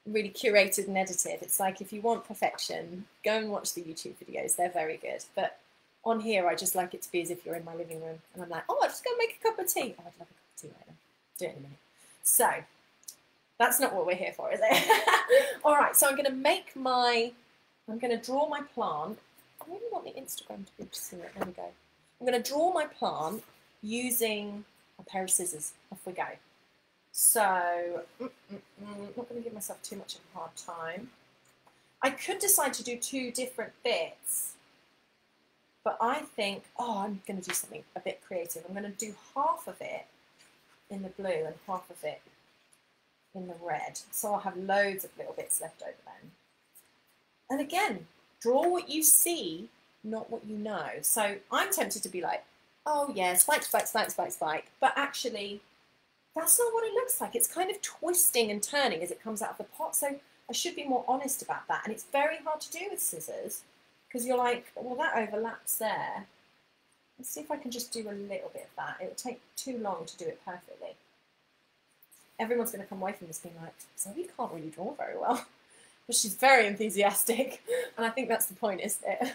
really curated and edited. It's like if you want perfection, go and watch the YouTube videos. They're very good. But on here, I just like it to be as if you're in my living room. And I'm like, oh, I'll just go make a cup of tea. Oh, I'd love a cup of tea right now. Do it in a minute. So that's not what we're here for, is it? All right, so I'm going to draw my plant. I really want the Instagram to be able to see it. There we go. I'm going to draw my plant using a pair of scissors. Off we go. So, I'm not going to give myself too much of a hard time. I could decide to do two different bits, but I think, I'm going to do something a bit creative. I'm going to do half of it in the blue and half of it in the red. So I'll have loads of little bits left over then. And again, draw what you see, not what you know. So I'm tempted to be like, oh yeah, spike, spike, spike, spike, spike. But actually, that's not what it looks like. It's kind of twisting and turning as it comes out of the pot. So I should be more honest about that. And it's very hard to do with scissors because you're like, well, that overlaps there. Let's see if I can just do a little bit of that. It would take too long to do it perfectly. Everyone's going to come away from this being like, Zoe can't really draw very well. But she's very enthusiastic, and I think that's the point, isn't it?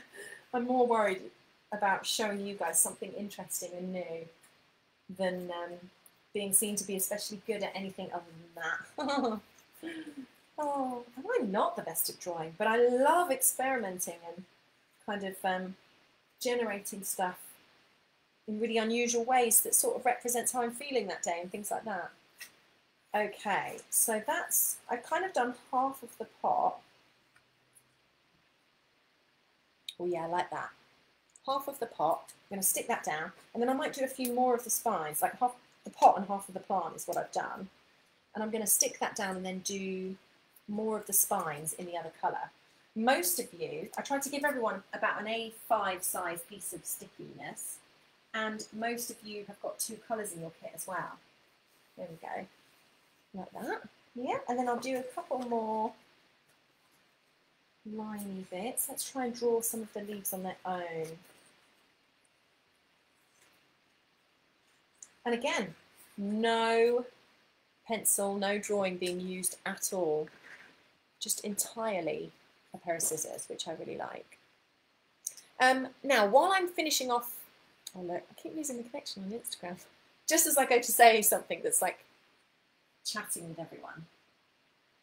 I'm more worried about showing you guys something interesting and new than being seen to be especially good at anything other than that. Oh, and I'm not the best at drawing, but I love experimenting and kind of generating stuff in really unusual ways that sort of represents how I'm feeling that day and things like that. Okay, so that's, I've kind of done half of the pot. Oh yeah, I like that. Half of the pot, I'm going to stick that down, and then I might do a few more of the spines, like half the pot and half of the plant is what I've done. And I'm going to stick that down and then do more of the spines in the other colour. Most of you, I tried to give everyone about an A5 size piece of stickiness, and most of you have got 2 colours in your kit as well. There we go. Like that, yeah, and then I'll do a couple more liney bits. Let's try and draw some of the leaves on their own. And again, no pencil, no drawing being used at all, just entirely a pair of scissors, which I really like. Now, while I'm finishing off, oh look, I keep losing the connection on Instagram. Just as I go to say something that's like chatting with everyone.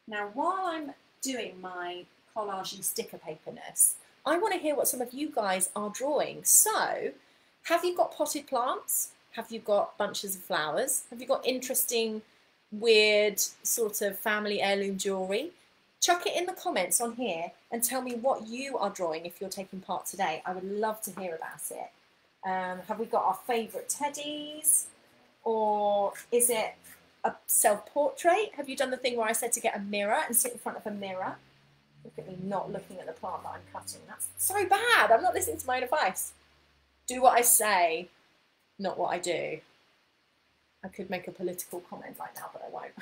Now, while I'm doing my collage and sticker paperness, I want to hear what some of you guys are drawing. So, have you got potted plants? Have you got bunches of flowers? Have you got interesting, weird sort of family heirloom jewellery? Chuck it in the comments on here and tell me what you are drawing if you're taking part today. I would love to hear about it. Have we got our favourite teddies? Or is it a self-portrait? Have you done the thing where I said to get a mirror and sit in front of a mirror? Look at me not looking at the plant that I'm cutting. That's so bad. I'm not listening to my own advice. Do what I say, not what I do. I could make a political comment right now, but I won't.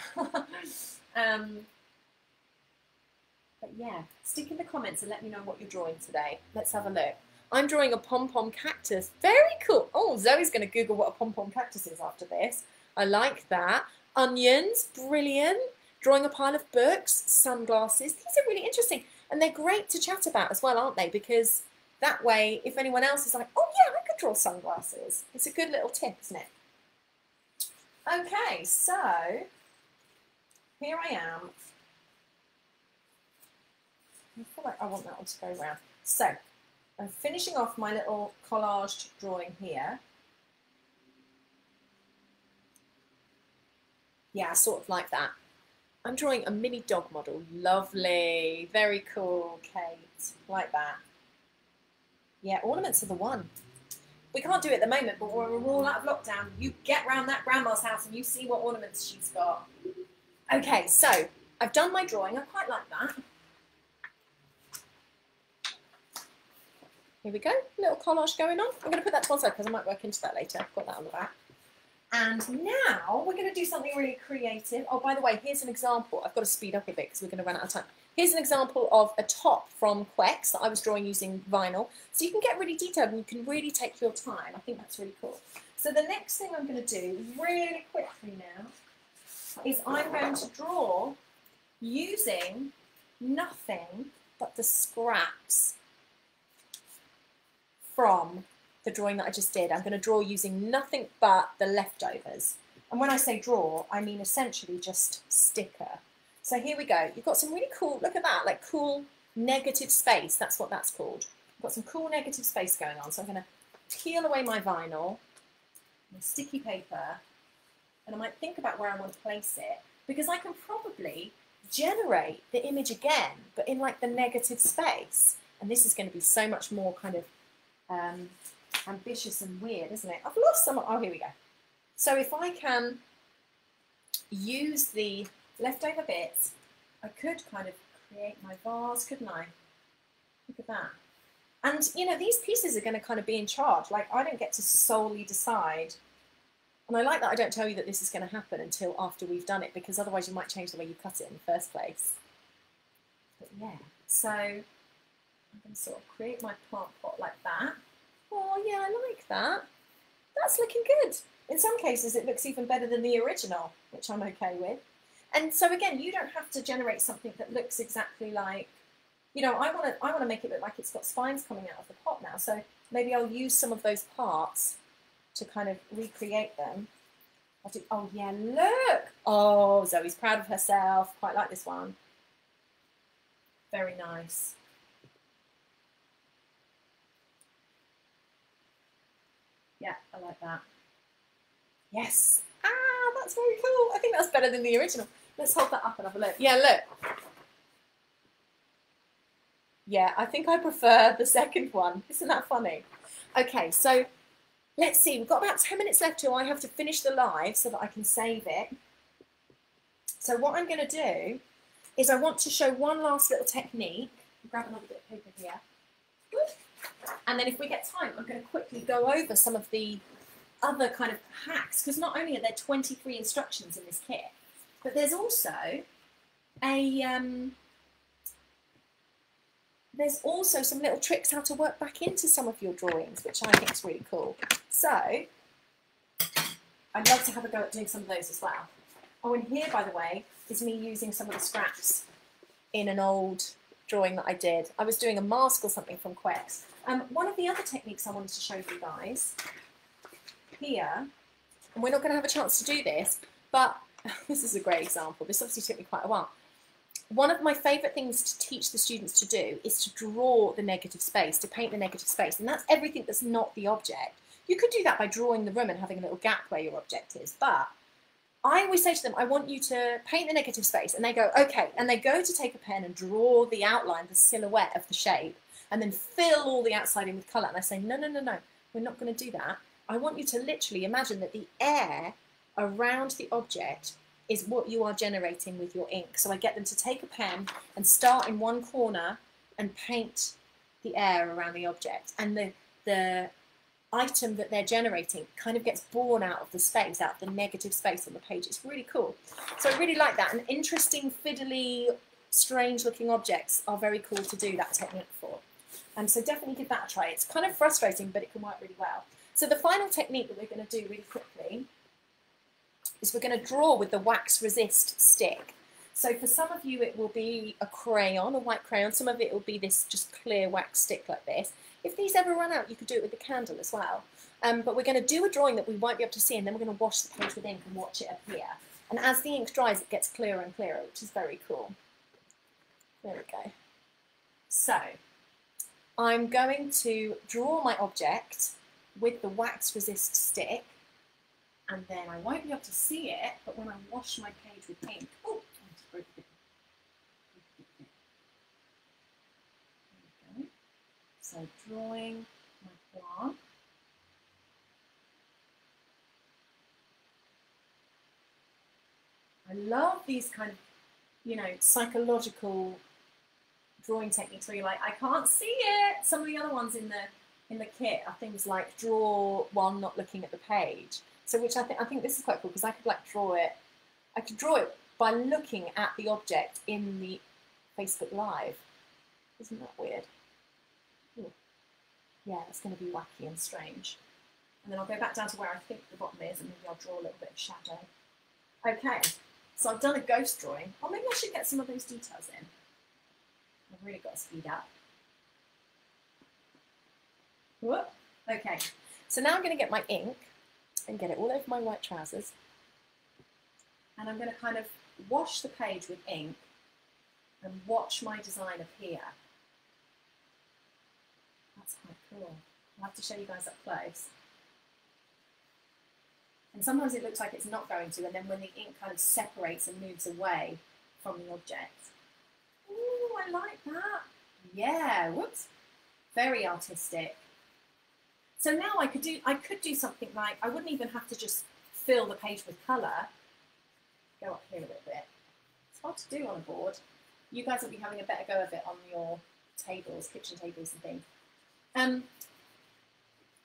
But yeah, stick in the comments and let me know what you're drawing today. Let's have a look. I'm drawing a pom-pom cactus. Very cool. Oh, Zoe's going to Google what a pom-pom cactus is after this. I like that. Onions, brilliant. Drawing a pile of books, sunglasses. These are really interesting. And they're great to chat about as well, aren't they? Because that way, if anyone else is like, oh yeah, I could draw sunglasses. It's a good little tip, isn't it? Okay, so here I am. I feel like I want that one to go around. So I'm finishing off my little collaged drawing here. Yeah, sort of like that. I'm drawing a mini dog model. Lovely. Very cool, Kate. Like that. Yeah, ornaments are the one. We can't do it at the moment, but when we're all out of lockdown, you get round that grandma's house and you see what ornaments she's got. Okay, so I've done my drawing. I quite like that. Here we go. Little collage going on. I'm going to put that to one side because I might work into that later. I've got that on the back. And now we're going to do something really creative. Oh, by the way, here's an example. I've got to speed up a bit because we're going to run out of time. Here's an example of a top from Quex that I was drawing using vinyl. So you can get really detailed and you can really take your time. I think that's really cool. So the next thing I'm going to do really quickly now is I'm going to draw using nothing but the scraps from the drawing that I just did. I'm going to draw using nothing but the leftovers. And when I say draw, I mean essentially just sticker. So here we go. You've got some really cool, look at that, like cool negative space. That's what that's called. I've got some cool negative space going on. So I'm going to peel away my vinyl, my sticky paper, and I might think about where I want to place it because I can probably generate the image again, but in like the negative space. And this is going to be so much more kind of ambitious and weird, isn't it? I've lost some. Oh, here we go. So if I can use the leftover bits, I could kind of create my vase, couldn't I? Look at that. And, you know, these pieces are going to kind of be in charge. Like, I don't get to solely decide. And I like that I don't tell you that this is going to happen until after we've done it, because otherwise you might change the way you cut it in the first place. But yeah, so I'm going to sort of create my plant pot like that. Oh yeah, I like that. That's looking good. In some cases, it looks even better than the original, which I'm okay with. And so again, you don't have to generate something that looks exactly like, you know, I want to make it look like it's got spines coming out of the pot now. So maybe I'll use some of those parts to kind of recreate them. I'll do, oh yeah, look. Oh, Zoe's proud of herself. Quite like this one. Very nice. Yeah, I like that. Yes. Ah, that's very cool. I think that's better than the original. Let's hold that up and have a look. Yeah, look. Yeah, I think I prefer the second one. Isn't that funny? Okay, so let's see. We've got about 10 minutes left till I have to finish the live so that I can save it. So what I'm going to do is I want to show one last little technique. Grab another bit of paper here. And then if we get time, I'm going to quickly go over some of the other kind of hacks, because not only are there 23 instructions in this kit, but there's also some little tricks how to work back into some of your drawings, which I think is really cool. So I'd love to have a go at doing some of those as well. Oh, and here, by the way, is me using some of the scraps in an old drawing that I did. I was doing a mask or something from Quest. One of the other techniques I wanted to show you guys here, and we're not going to have a chance to do this, but this is a great example. This obviously took me quite a while. One of my favourite things to teach the students to do is to draw the negative space, to paint the negative space, and that's everything that's not the object. You could do that by drawing the room and having a little gap where your object is, but I always say to them, I want you to paint the negative space, and they go, okay, and they go to take a pen and draw the outline, the silhouette of the shape, and then fill all the outside in with colour, and I say, no, no, no, no, we're not going to do that. I want you to literally imagine that the air around the object is what you are generating with your ink. So I get them to take a pen and start in one corner and paint the air around the object, and the item that they're generating kind of gets born out of the space, out of the negative space on the page. It's really cool. So I really like that. And interesting, fiddly, strange looking objects are very cool to do that technique for. So definitely give that a try. It's kind of frustrating, but it can work really well. So the final technique that we're going to do really quickly is we're going to draw with the wax resist stick. So for some of you it will be a crayon, a white crayon. Some of it will be this just clear wax stick like this. If these ever run out, you could do it with the candle as well. But we're going to do a drawing that we won't be able to see, and then we're going to wash the page with ink and watch it appear. And as the ink dries, it gets clearer and clearer, which is very cool. There we go. So I'm going to draw my object with the wax resist stick, and then I won't be able to see it, but when I wash my page with ink, oh, I just broke it. There we go. So drawing my plant. I love these kind of, you know, psychological drawing techniques where you're like, I can't see it. Some of the other ones in the kit are things like draw while not looking at the page. So which I think this is quite cool, because I could like draw it. I could draw it by looking at the object in the Facebook Live. Isn't that weird? Ooh. Yeah, it's going to be wacky and strange. And then I'll go back down to where I think the bottom is, and maybe I'll draw a little bit of shadow. Okay, so I've done a ghost drawing. Or maybe I should get some of those details in. I've really got to speed up. Whoop. Okay, so now I'm going to get my ink and get it all over my white trousers. And I'm going to kind of wash the page with ink and watch my design appear. That's quite cool. I'll have to show you guys up close. And sometimes it looks like it's not going to, and then when the ink kind of separates and moves away from the object. Ooh, I like that. Yeah, whoops. Very artistic. So now I could do something like, I wouldn't even have to just fill the page with colour. Go up here a little bit. It's hard to do on a board. You guys will be having a better go of it on your tables, kitchen tables and things. And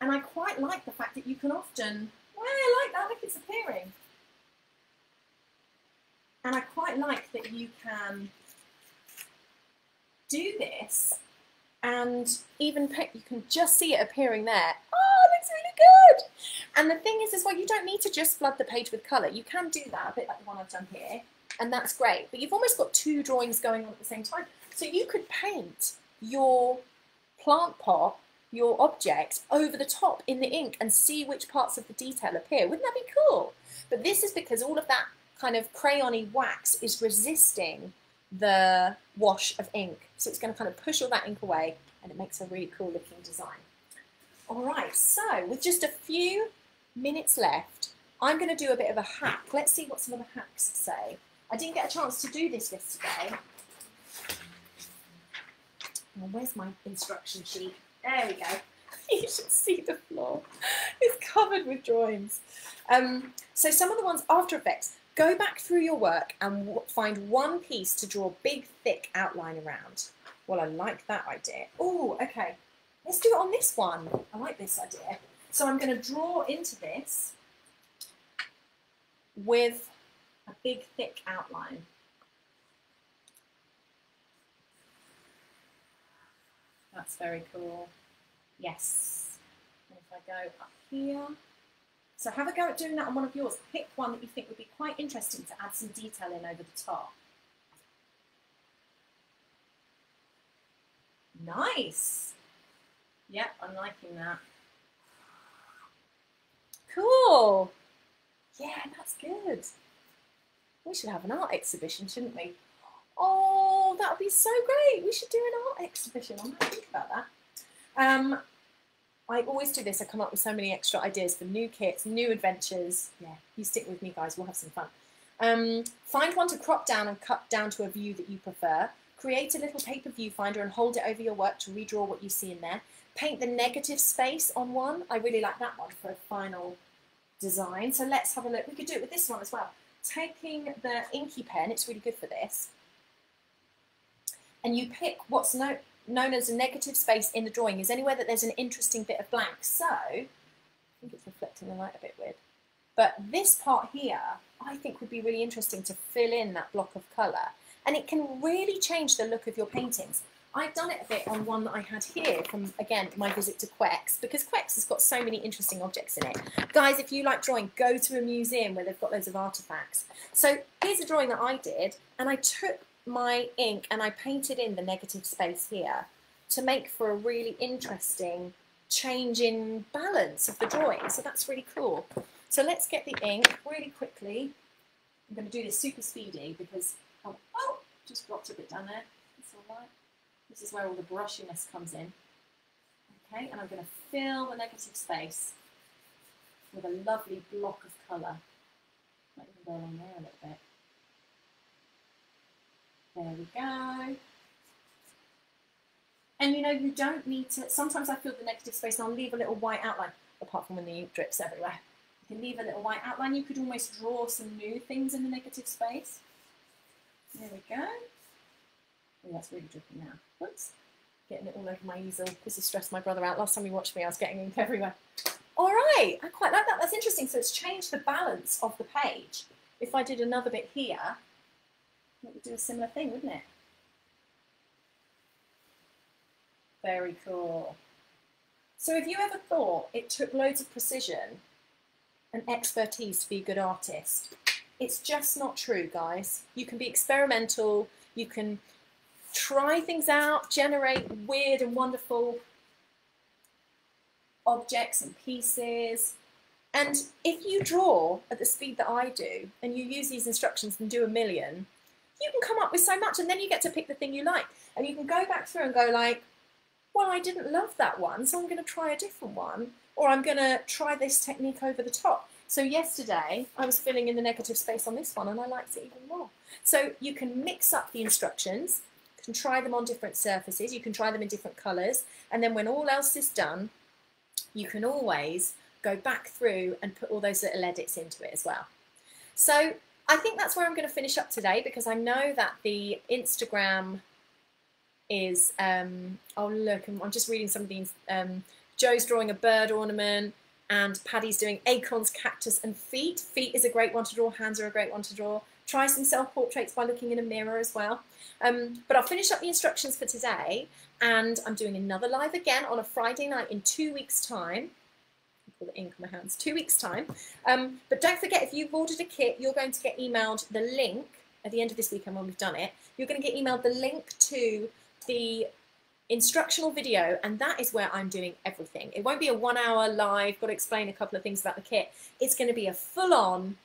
I quite like the fact that you can often, well, I like that, look, it's appearing. And I quite like that you can do this And even you can just see it appearing there. Oh, it looks really good. And the thing is well, you don't need to just flood the page with colour. You can do that, a bit like the one I've done here, and that's great. But you've almost got two drawings going on at the same time. So you could paint your plant pot, your object, over the top in the ink and see which parts of the detail appear. Wouldn't that be cool? But this is because all of that kind of crayon-y wax is resisting the wash of ink. So it's going to kind of push all that ink away, and it makes a really cool looking design. All right, so with just a few minutes left, I'm going to do a bit of a hack. Let's see what some of the hacks say. I didn't get a chance to do this yesterday. Oh, where's my instruction sheet? There we go. You should see the floor. It's covered with drawings. So some of the ones, After Effects, go back through your work and find one piece to draw a big, thick outline around. Well, I like that idea. Oh, okay. Let's do it on this one. I like this idea. So I'm going to draw into this with a big, thick outline. That's very cool. Yes. And if I go up here. So have a go at doing that on one of yours. Pick one that you think would be quite interesting to add some detail in over the top. Nice. Yep, I'm liking that. Cool. Yeah, that's good. We should have an art exhibition, shouldn't we? Oh, that would be so great. We should do an art exhibition. I'm going to think about that. I always do this. I come up with so many extra ideas for new kits, new adventures. Yeah, you stick with me, guys. We'll have some fun. Find one to crop down and cut down to a view that you prefer. Create a little paper viewfinder and hold it over your work to redraw what you see in there. Paint the negative space on one. I really like that one for a final design. So let's have a look. We could do it with this one as well. Taking the inky pen, it's really good for this. And you pick what's known as a negative space in the drawing is anywhere that there's an interesting bit of blank. So, I think it's reflecting the light a bit weird. But this part here, I think would be really interesting to fill in that block of colour. And it can really change the look of your paintings. I've done it a bit on one that I had here from, again, my visit to Quex, because Quex has got so many interesting objects in it. Guys, if you like drawing, go to a museum where they've got loads of artefacts. So here's a drawing that I did, and I took my ink and I painted in the negative space here to make for a really interesting change in balance of the drawing. So that's really cool. So let's get the ink really quickly. I'm going to do this super speedy because, oh, just dropped a bit down there. It's all right. This is where all the brushiness comes in. Okay, and I'm going to fill the negative space with a lovely block of colour. Might even go along there a little bit. There we go. And you know, you don't need to, sometimes I fill the negative space and I'll leave a little white outline, apart from when the ink drips everywhere. You can leave a little white outline. You could almost draw some new things in the negative space. There we go. Oh, that's really dripping now. Whoops. Getting it all over my easel. This has stressed my brother out. Last time he watched me, I was getting ink everywhere. All right, I quite like that. That's interesting. So it's changed the balance of the page. If I did another bit here, it would do a similar thing, wouldn't it? Very cool. So have you ever thought it took loads of precision and expertise to be a good artist? It's just not true, guys. You can be experimental, you can try things out, generate weird and wonderful objects and pieces. And if you draw at the speed that I do, and you use these instructions and do a million, you can come up with so much, and then you get to pick the thing you like. And you can go back through and go like, well, I didn't love that one, so I'm going to try a different one, or I'm going to try this technique over the top. So yesterday, I was filling in the negative space on this one, and I liked it even more. So you can mix up the instructions, you can try them on different surfaces, you can try them in different colours, and then when all else is done, you can always go back through and put all those little edits into it as well. So I think that's where I'm going to finish up today, because I know that the Instagram is, oh look, I'm just reading some of these, Joe's drawing a bird ornament, and Paddy's doing acorns, cactus and feet. Feet is a great one to draw, hands are a great one to draw. Try some self-portraits by looking in a mirror as well. But I'll finish up the instructions for today, and I'm doing another live again on a Friday night in 2 weeks' time. All the ink on my hands, 2 weeks' time. But don't forget, if you've ordered a kit, you're going to get emailed the link at the end of this weekend when we've done it. You're going to get emailed the link to the instructional video, and that is where I'm doing everything. It won't be a 1 hour live, got to explain a couple of things about the kit. It's going to be a full-on,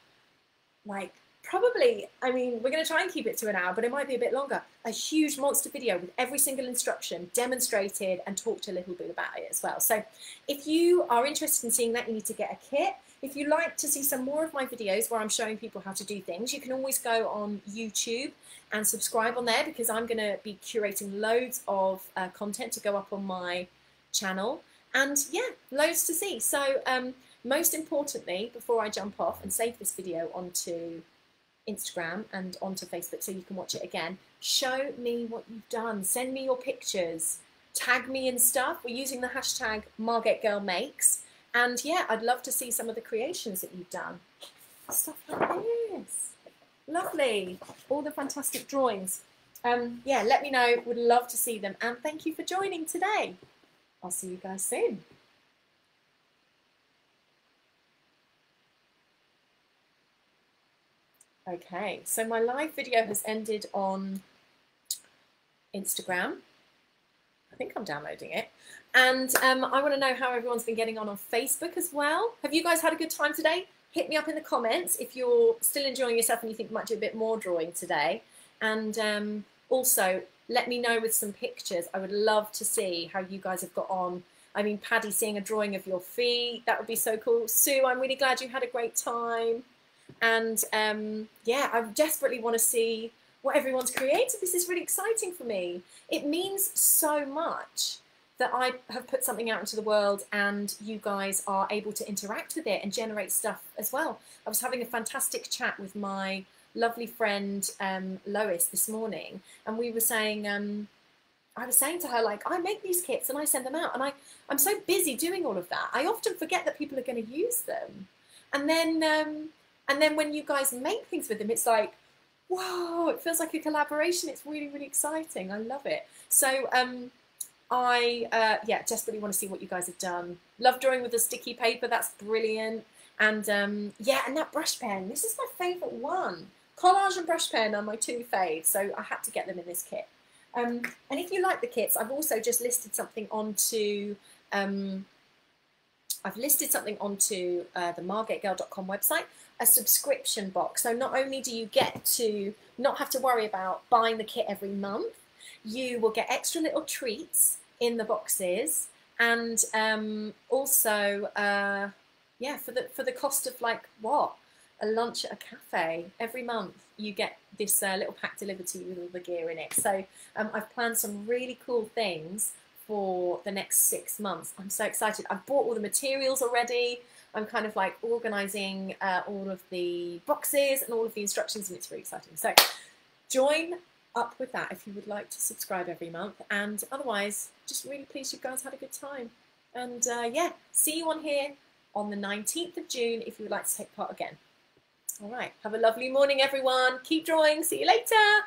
like, probably, I mean, we're going to try and keep it to an hour, but it might be a bit longer. A huge monster video with every single instruction demonstrated and talked a little bit about it as well. So if you are interested in seeing that, you need to get a kit. If you like to see some more of my videos where I'm showing people how to do things, you can always go on YouTube and subscribe on there, because I'm going to be curating loads of content to go up on my channel. And yeah, loads to see. So most importantly, before I jump off and save this video onto Instagram and onto Facebook so you can watch it again, show me what you've done. Send me your pictures. Tag me and stuff. We're using the hashtag MargetGirlMakes. And yeah, I'd love to see some of the creations that you've done. Stuff like this. Lovely. All the fantastic drawings. Yeah, let me know. Would love to see them. And thank you for joining today. I'll see you guys soon. Okay, so my live video has ended on Instagram. I think I'm downloading it. And I want to know how everyone's been getting on Facebook as well. Have you guys had a good time today? Hit me up in the comments if you're still enjoying yourself and you think you might do a bit more drawing today. And also, let me know with some pictures. I would love to see how you guys have got on. I mean, Paddy, seeing a drawing of your feet, that would be so cool. Sue, I'm really glad you had a great time. And yeah, I desperately want to see what everyone's created. This is really exciting for me. It means so much that I have put something out into the world and you guys are able to interact with it and generate stuff as well. I was having a fantastic chat with my lovely friend Lois this morning, and we were saying, I was saying to her, like, I make these kits and I send them out, and I'm so busy doing all of that, I often forget that people are going to use them. And then when you guys make things with them, it's like, whoa, it feels like a collaboration. It's really, really exciting. I love it. So yeah, desperately want to see what you guys have done. Love drawing with the sticky paper. That's brilliant. And yeah, and that brush pen. This is my favourite one. Collage and brush pen are my two faves, so I had to get them in this kit. And if you like the kits, I've also just listed something onto the margetgirl.com website, a subscription box. So not only do you get to not have to worry about buying the kit every month, you will get extra little treats in the boxes, and also yeah, for the cost of, like, what, a lunch at a cafe every month, you get this little pack delivered to you with all the gear in it. So I've planned some really cool things for the next 6 months. I'm so excited. I've bought all the materials already. I'm kind of like organising all of the boxes and all of the instructions, and it's really exciting. So join up with that if you would like to subscribe every month. And otherwise, just really pleased you guys had a good time. And yeah, see you on here on the 19th of June if you would like to take part again. All right, have a lovely morning, everyone. Keep drawing. See you later.